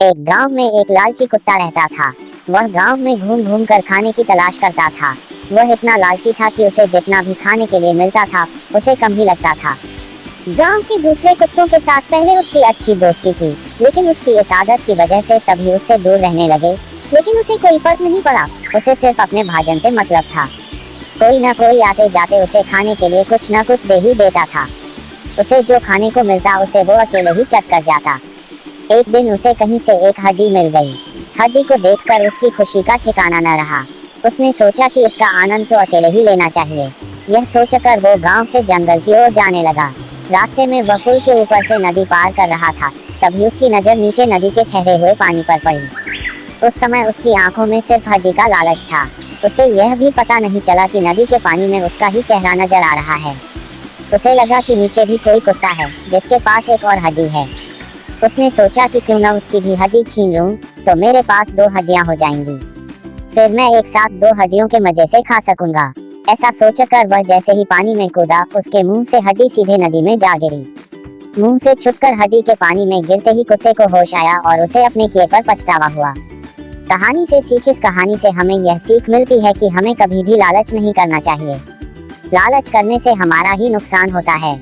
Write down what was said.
एक गांव में एक लालची कुत्ता रहता था। वह गांव में घूम घूम कर खाने की तलाश करता था। वह इतना लालची था कि उसे जितना भी खाने के लिए मिलता था उसे कम ही लगता था। गांव के दूसरे कुत्तों के साथ पहले उसकी अच्छी दोस्ती थी, लेकिन उसकी इस आदत की वजह से सभी उससे दूर रहने लगे। लेकिन उसे कोई फर्क नहीं पड़ा, उसे सिर्फ अपने भाजन से मतलब था। कोई न कोई आते जाते उसे खाने के लिए कुछ न कुछ दे ही देता था। उसे जो खाने को मिलता उसे वो अकेले ही चट कर जाता। एक दिन उसे कहीं से एक हड्डी मिल गई। हड्डी को देखकर उसकी खुशी का ठिकाना न रहा। उसने सोचा कि इसका आनंद तो अकेले ही लेना चाहिए। यह सोचकर वो गांव से जंगल की ओर जाने लगा। रास्ते में वह पुल के ऊपर से नदी पार कर रहा था, तभी उसकी नजर नीचे नदी के ठहरे हुए पानी पर पड़ी। उस समय उसकी आंखों में सिर्फ हड्डी का लालच था। उसे यह भी पता नहीं चला कि नदी के पानी में उसका ही चेहरा नजर आ रहा है। उसे लगा कि नीचे भी कोई कुत्ता है जिसके पास एक और हड्डी है। उसने सोचा कि क्यों न उसकी भी हड्डी छीन लूं, तो मेरे पास 2 हड्डियां हो जाएंगी। फिर मैं एक साथ 2 हड्डियों के मजे से खा सकूंगा। ऐसा सोचकर वह जैसे ही पानी में कूदा, उसके मुंह से हड्डी सीधे नदी में जा गिरी। मुंह से छुटकर हड्डी के पानी में गिरते ही कुत्ते को होश आया और उसे अपने किए पर पछतावा हुआ। कहानी से सीख। इस कहानी से हमें यह सीख मिलती है कि हमें कभी भी लालच नहीं करना चाहिए। लालच करने से हमारा ही नुकसान होता है।